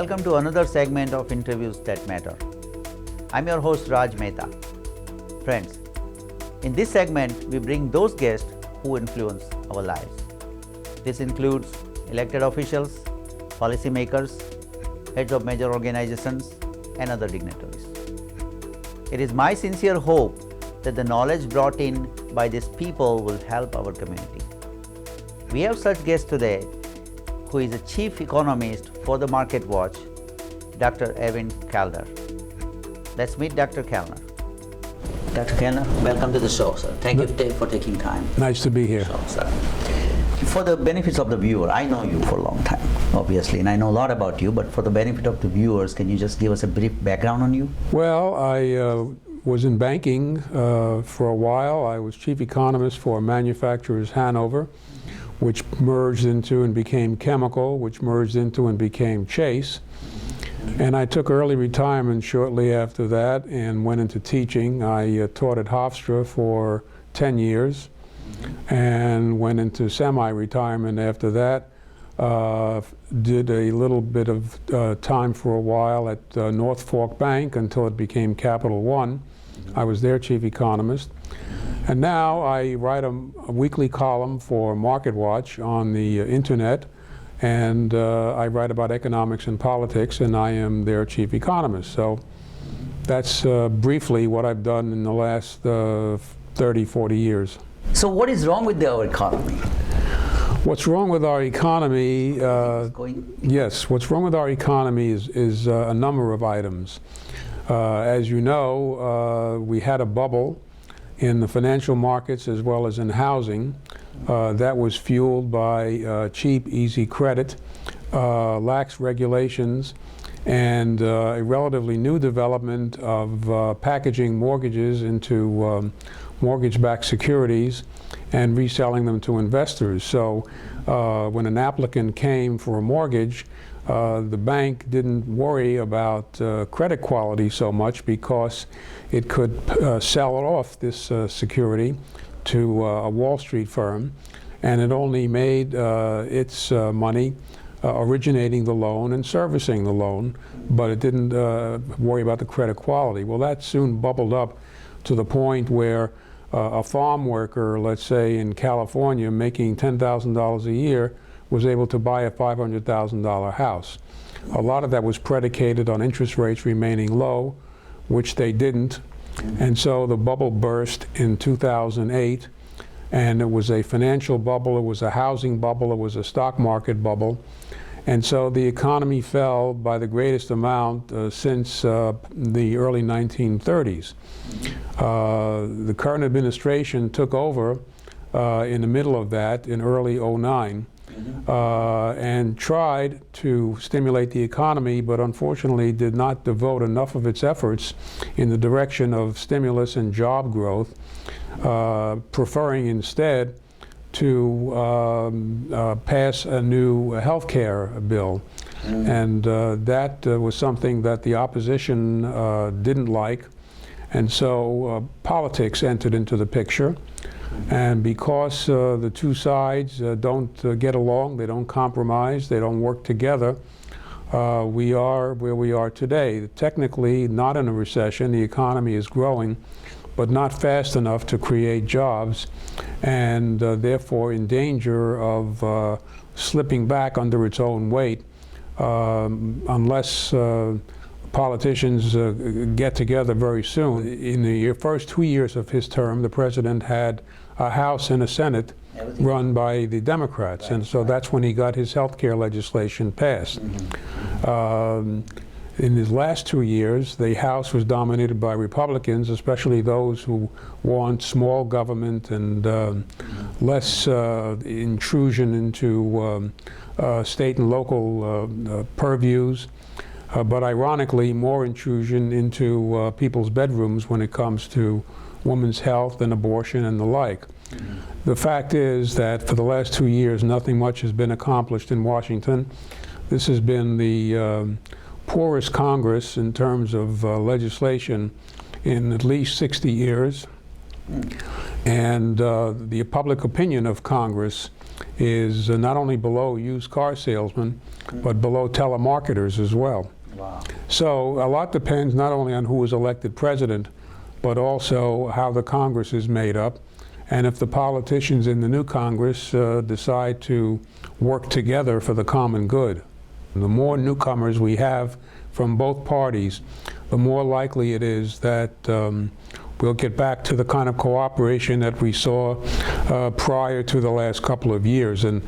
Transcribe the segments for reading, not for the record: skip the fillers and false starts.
Welcome to another segment of Interviews That Matter. I'm your host Raj Mehta. Friends, in this segment we bring those guests who influence our lives. This includes elected officials, policymakers, heads of major organizations, and other dignitaries. It is my sincere hope that the knowledge brought in by these people will help our community. We have such guest today who is a chief economist for the MarketWatch, Dr. Irwin Kellner. Let's meet Dr. Kellner. Dr. Kellner, welcome to the show, sir. Thank you for taking time. Nice to be here. Sir. For the benefits of the viewer, I know you for a long time, obviously, and I know a lot about you, but for the benefit of the viewers, can you just give us a brief background on you? Well, I was in banking for a while. I was chief economist for Manufacturers Hanover, which merged into and became Chemical, which merged into and became Chase. And I took early retirement shortly after that and went into teaching. I taught at Hofstra for 10 years and went into semi-retirement after that. Did a little bit of time for a while at North Fork Bank until it became Capital One. I was their chief economist. And now I write a weekly column for MarketWatch on the internet, and I write about economics and politics, and I am their chief economist. So that's briefly what I've done in the last 30, 40 years. So what is wrong with our economy? What's wrong with our economy? Yes, what's wrong with our economy is a number of items. As you know, we had a bubble in the financial markets as well as in housing. That was fueled by cheap, easy credit, lax regulations, and a relatively new development of packaging mortgages into mortgage-backed securities and reselling them to investors. So when an applicant came for a mortgage, the bank didn't worry about credit quality so much because it could sell it off, this security, to a Wall Street firm, and it only made its money originating the loan and servicing the loan, but it didn't worry about the credit quality. Well, that soon bubbled up to the point where a farm worker, let's say in California, making $10,000 a year, was able to buy a $500,000 house. A lot of that was predicated on interest rates remaining low, which they didn't. And so the bubble burst in 2008, and it was a financial bubble, it was a housing bubble, it was a stock market bubble. And so the economy fell by the greatest amount since the early 1930s. The current administration took over in the middle of that in early '09. And tried to stimulate the economy, but unfortunately did not devote enough of its efforts in the direction of stimulus and job growth, preferring instead to pass a new health care bill. And that was something that the opposition didn't like. And so politics entered into the picture. And because the two sides don't get along, they don't compromise, they don't work together, we are where we are today. Technically not in a recession, the economy is growing, but not fast enough to create jobs, and therefore in danger of slipping back under its own weight unless politicians get together very soon. In the first 2 years of his term, the president had a House and a Senate run by the Democrats, and so that's when he got his health care legislation passed. In his last 2 years, the House was dominated by Republicans, especially those who want small government and less intrusion into state and local purviews. But ironically, more intrusion into people's bedrooms when it comes to women's health and abortion and the like. The fact is that for the last 2 years, nothing much has been accomplished in Washington. This has been the poorest Congress in terms of legislation in at least 60 years. And the public opinion of Congress is not only below used car salesmen, but below telemarketers as well. Wow. So a lot depends not only on who is elected president, but also how the Congress is made up, and if the politicians in the new Congress decide to work together for the common good. The more newcomers we have from both parties, the more likely it is that we'll get back to the kind of cooperation that we saw prior to the last couple of years. And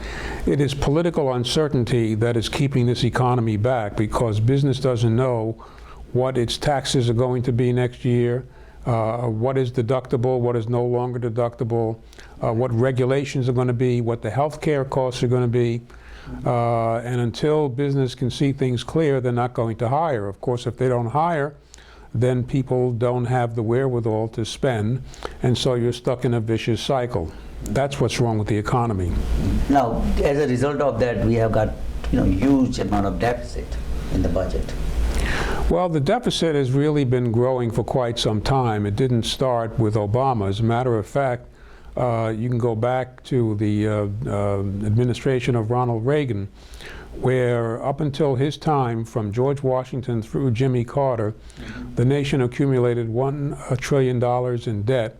it is political uncertainty that is keeping this economy back, because business doesn't know what its taxes are going to be next year, what is deductible, what is no longer deductible, what regulations are going to be, what the health care costs are going to be. And until business can see things clear, they're not going to hire. Of course, if they don't hire, then people don't have the wherewithal to spend, and so you're stuck in a vicious cycle. That's what's wrong with the economy. Now, as a result of that, we have got huge amount of deficit in the budget. Well, the deficit has really been growing for quite some time. It didn't start with Obama. As a matter of fact, you can go back to the administration of Ronald Reagan, where up until his time, from George Washington through Jimmy Carter, the nation accumulated $1 trillion in debt.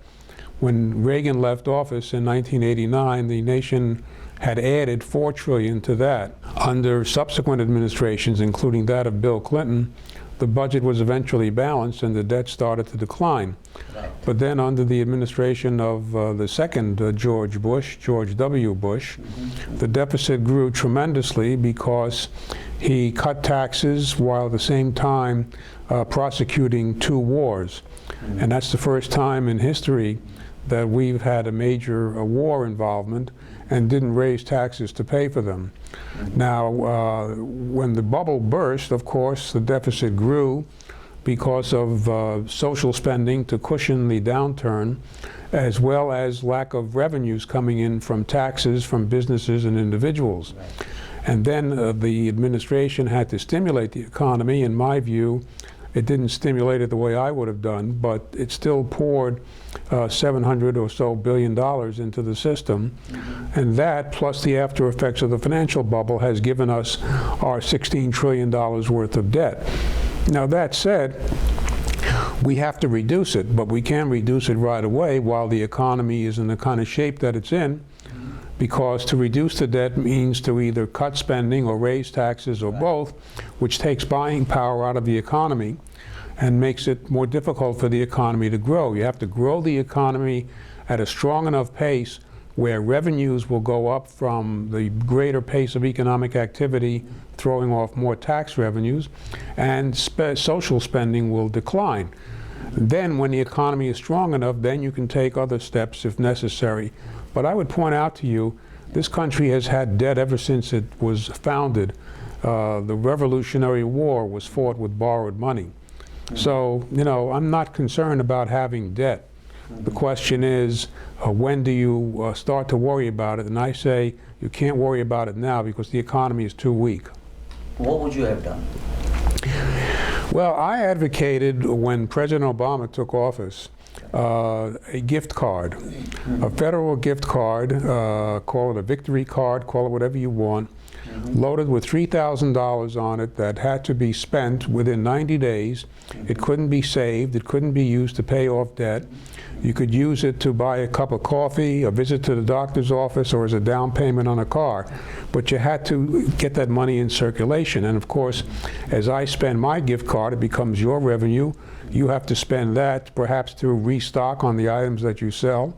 When Reagan left office in 1989, the nation had added $4 trillion to that. Under subsequent administrations, including that of Bill Clinton, the budget was eventually balanced and the debt started to decline. Right. But then under the administration of the second George W. Bush, the deficit grew tremendously because he cut taxes while at the same time prosecuting 2 wars. And that's the first time in history that we've had a major war involvement and didn't raise taxes to pay for them. Now, when the bubble burst, of course, the deficit grew because of social spending to cushion the downturn, as well as lack of revenues coming in from taxes from businesses and individuals. Right. And then the administration had to stimulate the economy. In my view, it didn't stimulate it the way I would have done, but it still poured $700 or so billion into the system. And that, plus the after effects of the financial bubble, has given us our $16 trillion worth of debt. Now, that said, we have to reduce it, but we can't reduce it right away while the economy is in the kind of shape that it's in, because to reduce the debt means to either cut spending or raise taxes or both, which takes buying power out of the economy and makes it more difficult for the economy to grow. You have to grow the economy at a strong enough pace where revenues will go up from the greater pace of economic activity, throwing off more tax revenues, and social spending will decline. Then when the economy is strong enough, then you can take other steps if necessary. But I would point out to you, this country has had debt ever since it was founded. The Revolutionary War was fought with borrowed money. So, I'm not concerned about having debt. The question is, when do you start to worry about it? And I say, you can't worry about it now because the economy is too weak. What would you have done? Well, I advocated, when President Obama took office, a gift card, a federal gift card, call it a victory card, call it whatever you want, loaded with $3,000 on it that had to be spent within 90 days. It couldn't be saved. It couldn't be used to pay off debt. You could use it to buy a cup of coffee, a visit to the doctor's office, or as a down payment on a car. But you had to get that money in circulation. And of course, as I spend my gift card, it becomes your revenue. You have to spend that perhaps to restock on the items that you sell,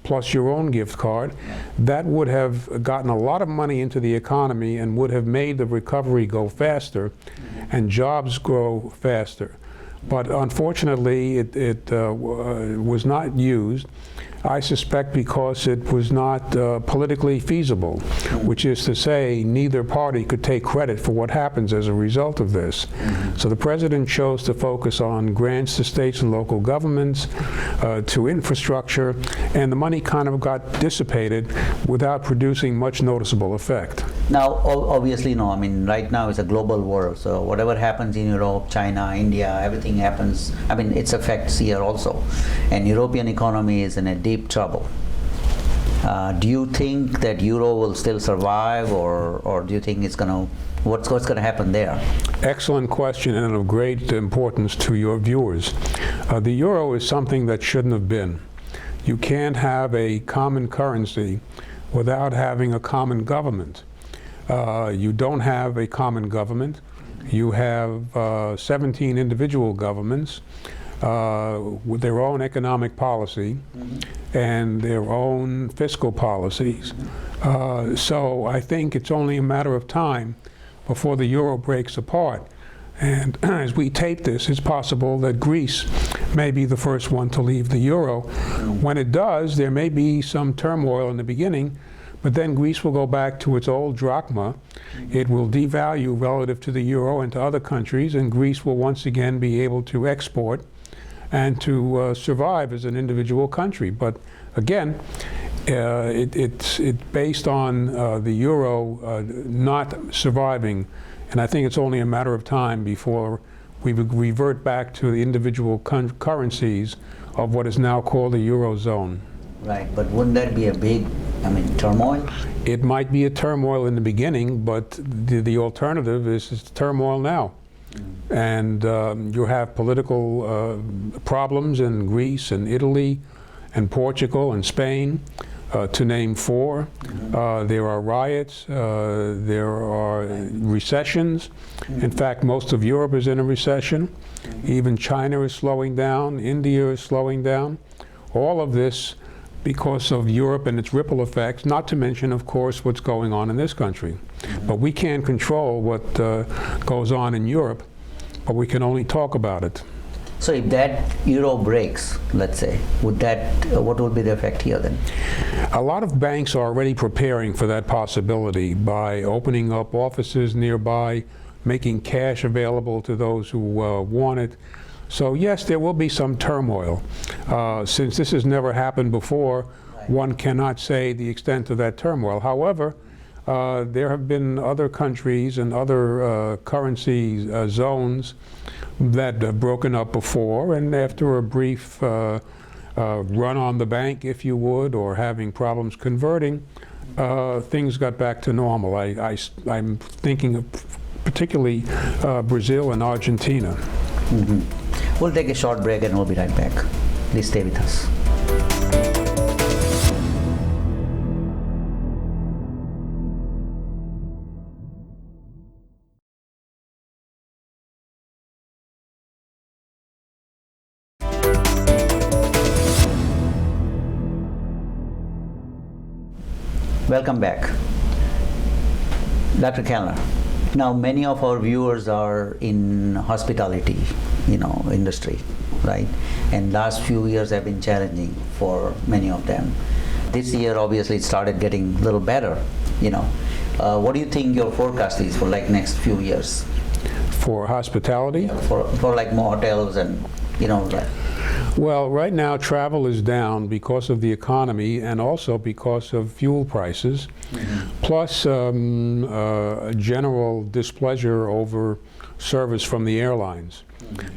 plus your own gift card. That would have gotten a lot of money into the economy and would have made the recovery go faster and jobs grow faster. But unfortunately, it was not used. I suspect because it was not politically feasible, which is to say neither party could take credit for what happens as a result of this. So the president chose to focus on grants to states and local governments, to infrastructure, and the money kind of got dissipated without producing much noticeable effect. Now, obviously, right now it's a global world, so whatever happens in Europe, China, India, everything anything happens, I mean, it affects here also, and European economy is in a deep trouble. Do you think that euro will still survive, or do you think it's going to, what's going to happen there? Excellent question, and of great importance to your viewers. The euro is something that shouldn't have been. You can't have a common currency without having a common government. You don't have a common government. You have 17 individual governments with their own economic policy and their own fiscal policies. So I think it's only a matter of time before the euro breaks apart. And as we tape this, it's possible that Greece may be the first one to leave the euro. When it does, there may be some turmoil in the beginning, but then Greece will go back to its old drachma. It will devalue relative to the euro and to other countries, and Greece will once again be able to export and to survive as an individual country. But again, it's based on the euro not surviving, and I think it's only a matter of time before we revert back to the individual currencies of what is now called the eurozone. Right, but wouldn't that be a big, I mean, turmoil? It might be a turmoil in the beginning, but the alternative is turmoil now. And you have political problems in Greece and Italy and Portugal and Spain, to name four. There are riots, there are recessions. In fact, most of Europe is in a recession. Even China is slowing down, India is slowing down. All of this because of Europe and its ripple effects, not to mention, of course, what's going on in this country. But we can't control what goes on in Europe, but we can only talk about it. So if that euro breaks, let's say, what would be the effect here then? A lot of banks are already preparing for that possibility by opening up offices nearby, making cash available to those who want it. So yes, there will be some turmoil. Since this has never happened before, one cannot say the extent of that turmoil. However, there have been other countries and other currency zones that have broken up before, and after a brief run on the bank, if you would, or having problems converting, things got back to normal. I'm thinking of particularly Brazil and Argentina. We'll take a short break and we'll be right back. Please stay with us. Welcome back. Dr. Kellner. Now, many of our viewers are in hospitality, industry, right? And last few years have been challenging for many of them. This year, obviously, it started getting a little better, What do you think your forecast is for like next few years? For hospitality? Yeah, for like more hotels and, that. Well, right now travel is down because of the economy and also because of fuel prices, plus general displeasure over service from the airlines.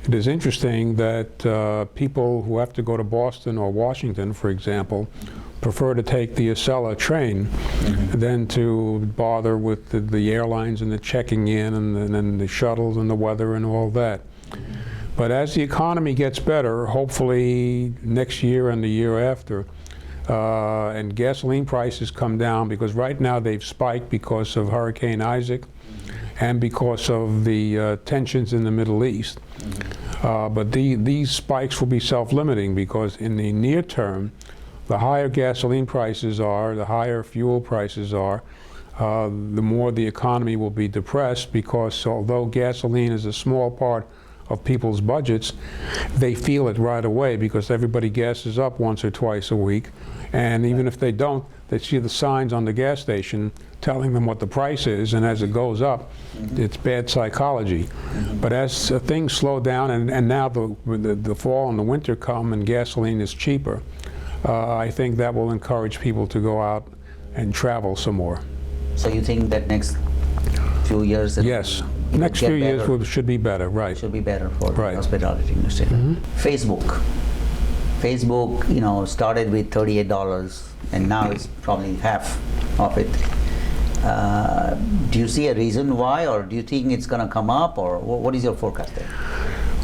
It is interesting that people who have to go to Boston or Washington, for example, prefer to take the Acela train than to bother with the airlines and the checking in and the shuttles and the weather and all that. But as the economy gets better, hopefully next year and the year after, and gasoline prices come down, because right now they've spiked because of Hurricane Isaac and because of the tensions in the Middle East. But these spikes will be self-limiting, because in the near term, the higher gasoline prices are, the higher fuel prices are, the more the economy will be depressed, because although gasoline is a small part of people's budgets, they feel it right away because everybody gasses up once or twice a week. And even if they don't, they see the signs on the gas station telling them what the price is, and as it goes up, it's bad psychology. But as things slow down, and now the fall and the winter come and gasoline is cheaper, I think that will encourage people to go out and travel some more. So you think that next few years? Yes. Next few years should be better, right? Should be better for the hospitality industry. Facebook, started with $38, and now it's probably half of it. Do you see a reason why, or do you think it's going to come up, or what is your forecast there?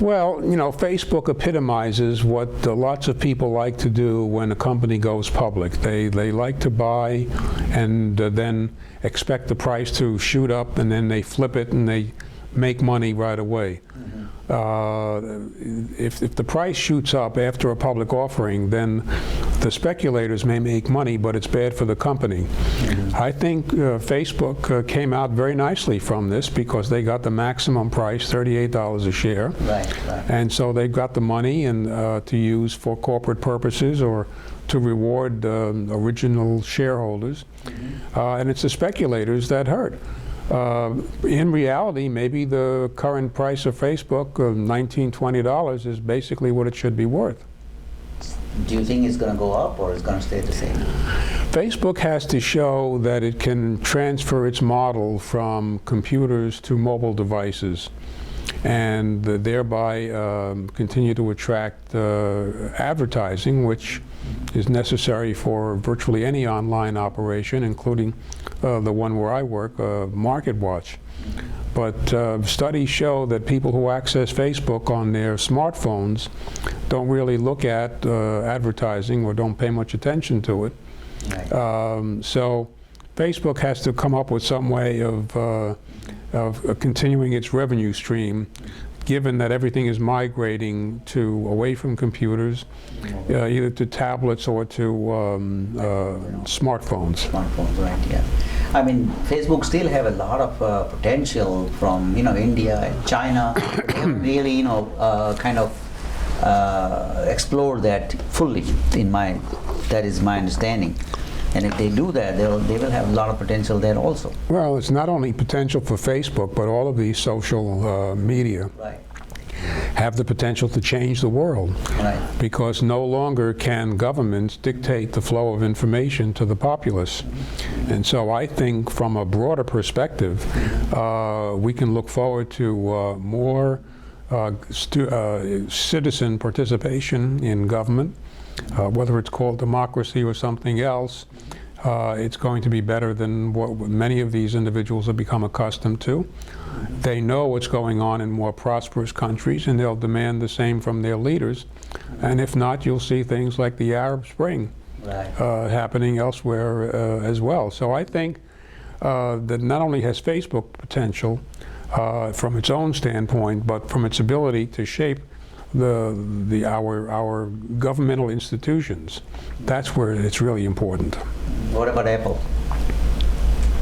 Well, Facebook epitomizes what lots of people like to do when a company goes public. They like to buy and then expect the price to shoot up, and then they flip it and they make money right away. If the price shoots up after a public offering, then the speculators may make money, but it's bad for the company. I think Facebook came out very nicely from this because they got the maximum price, $38 a share. Right. And so they got the money and to use for corporate purposes or to reward original shareholders. And it's the speculators that hurt. In reality, maybe the current price of Facebook, $19, $20, is basically what it should be worth. Do you think it's going to go up, or it's going to stay the same? Facebook has to show that it can transfer its model from computers to mobile devices, and thereby continue to attract advertising, which is necessary for virtually any online operation, including the one where I work, MarketWatch. But studies show that people who access Facebook on their smartphones don't really look at advertising or don't pay much attention to it. So Facebook has to come up with some way of continuing its revenue stream, given that everything is migrating away from computers, either to tablets or to smartphones. Smartphones, right? Yeah. I mean, Facebook still have a lot of potential from India and China. They haven't really kind of explore that fully. That is my understanding. And if they do that, they will have a lot of potential there also. Well, it's not only potential for Facebook, but all of these social media have the potential to change the world. Because no longer can governments dictate the flow of information to the populace. And so I think from a broader perspective, we can look forward to more citizen participation in government. Whether it's called democracy or something else, it's going to be better than what many of these individuals have become accustomed to. They know what's going on in more prosperous countries, and they'll demand the same from their leaders. And if not, you'll see things like the Arab Spring happening elsewhere as well. So I think that not only has Facebook potential from its own standpoint, but from its ability to shape our governmental institutions. That's where it's really important. What about Apple?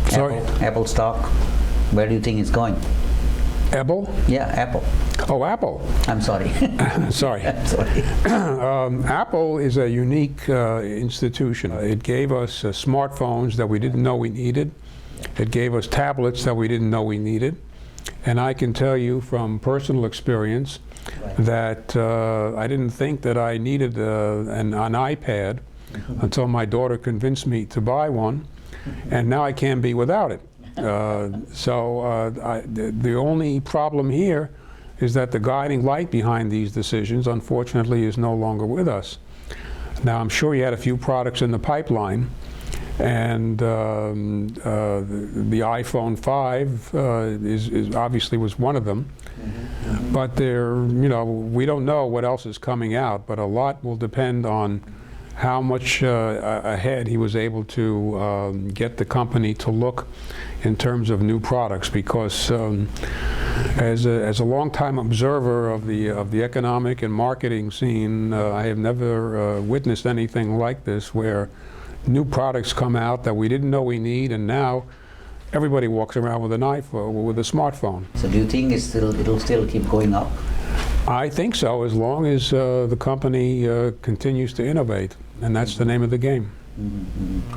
Sorry? Apple stock, where do you think it's going? Apple? Yeah, Apple. Oh, Apple. I'm sorry. Sorry. I'm sorry. Apple is a unique institution. It gave us smartphones that we didn't know we needed. It gave us tablets that we didn't know we needed. And I can tell you from personal experience that I didn't think that I needed an iPad until my daughter convinced me to buy one, and now I can't be without it. The only problem here is that the guiding light behind these decisions, unfortunately, is no longer with us. Now, I'm sure you had a few products in the pipeline, and the iPhone 5 is obviously was one of them. But we don't know what else is coming out, but a lot will depend on how much ahead he was able to get the company to look in terms of new products, because as a long-time observer of the economic and marketing scene, I have never witnessed anything like this, where new products come out that we didn't know we need, and now everybody walks around with a knife or with a smartphone. So do you think it'll still keep going up? I think so, as long as the company continues to innovate, and that's the name of the game.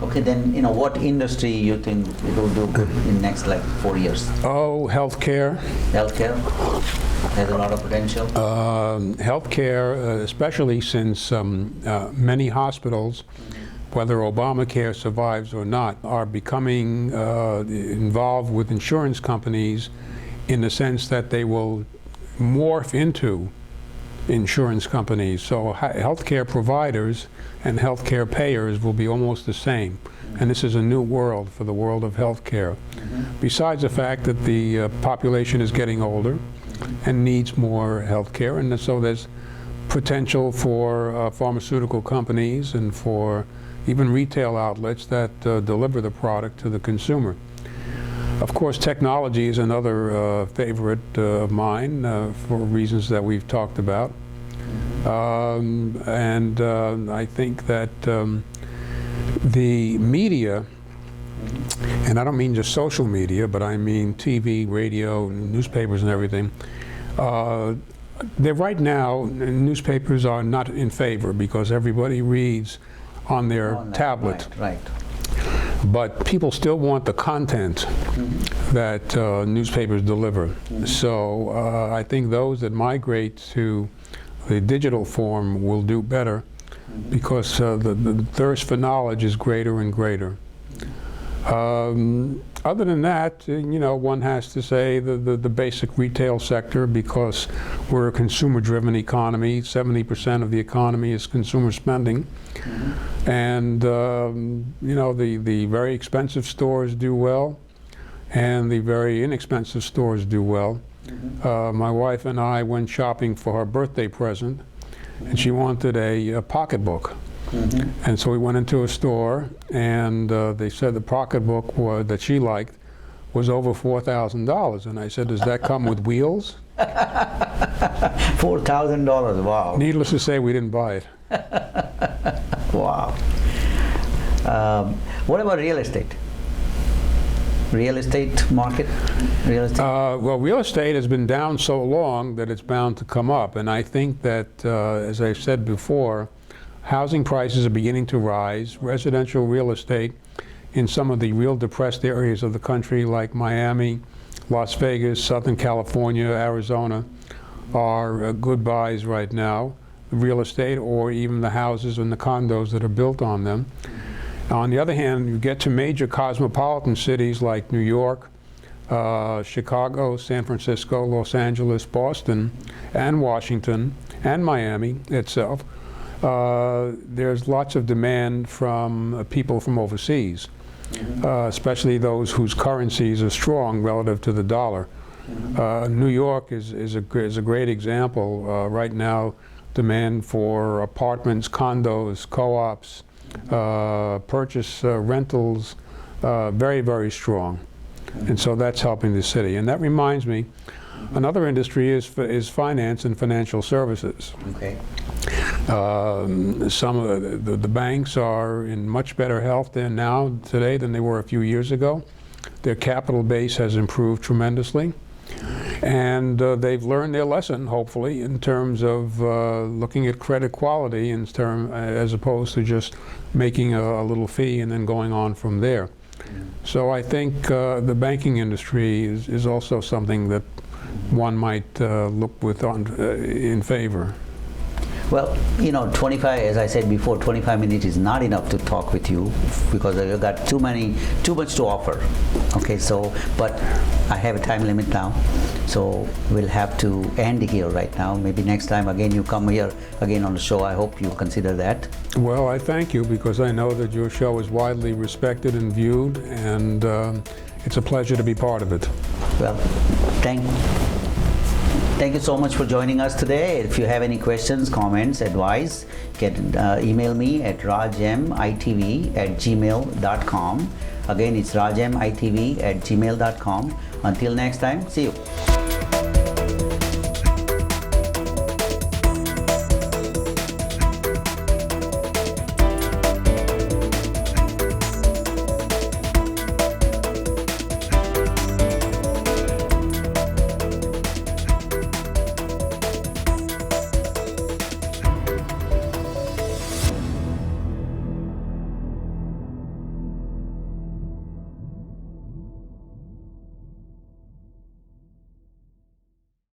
Okay, then what industry you think it will do good in next 4 years? Oh, healthcare. Healthcare has a lot of potential. Healthcare, especially since many hospitals, whether Obamacare survives or not, are becoming involved with insurance companies in the sense that they will morph into insurance companies. So healthcare providers and healthcare payers will be almost the same. And this is a new world for the world of healthcare. Besides the fact that the population is getting older and needs more healthcare, and so there's potential for pharmaceutical companies and for even retail outlets that deliver the product to the consumer. Of course, technology is another favorite of mine for reasons that we've talked about. I think that the media, and I don't mean just social media, but I mean TV, radio, newspapers and everything, right now, newspapers are not in favor because everybody reads on their tablet. Right. But people still want the content that newspapers deliver. So I think those that migrate to the digital form will do better because the thirst for knowledge is greater and greater. Other than that, you know, one has to say the basic retail sector, because we're a consumer-driven economy. 70% of the economy is consumer spending. And, you know, the very expensive stores do well, and the very inexpensive stores do well. My wife and I went shopping for her birthday present, and she wanted a pocketbook. And so we went into a store, and they said the pocketbook that she liked was over $4,000. And I said, does that come with wheels? $4,000, wow. Needless to say, we didn't buy it. Wow. What about real estate? Real estate market? Real estate? Well, real estate has been down so long that it's bound to come up. And I think that, as I've said before, housing prices are beginning to rise. Residential real estate in some of the real depressed areas of the country, like Miami, Las Vegas, Southern California, Arizona, are good buys right now. Real estate, or even the houses and the condos that are built on them. On the other hand, you get to major cosmopolitan cities like New York, Chicago, San Francisco, Los Angeles, Boston, and Washington, and Miami itself. There's lots of demand from people from overseas, especially those whose currencies are strong relative to the dollar. New York is a great example. Right now, demand for apartments, condos, co-ops, purchase rentals, very, very strong. And so that's helping the city. And that reminds me, another industry is finance and financial services. Okay. Some of the banks are in much better health today than they were a few years ago. Their capital base has improved tremendously. And they've learned their lesson, hopefully, in terms of looking at credit quality as opposed to just making a little fee and then going on from there. So I think the banking industry is also something that one might look in favor. Well, you know, 25, as I said before, 25 minutes is not enough to talk with you because you've got too much to offer. Okay, so, but I have a time limit now, so we'll have to end here right now. Maybe next time again you come here again on the show. I hope you consider that. Well, I thank you because I know that your show is widely respected and viewed, and it's a pleasure to be part of it. Well, thank you so much for joining us today. If you have any questions, comments, advice, email me at rajmitv@gmail.com. Again, it's rajmitv@gmail.com. Until next time, see you.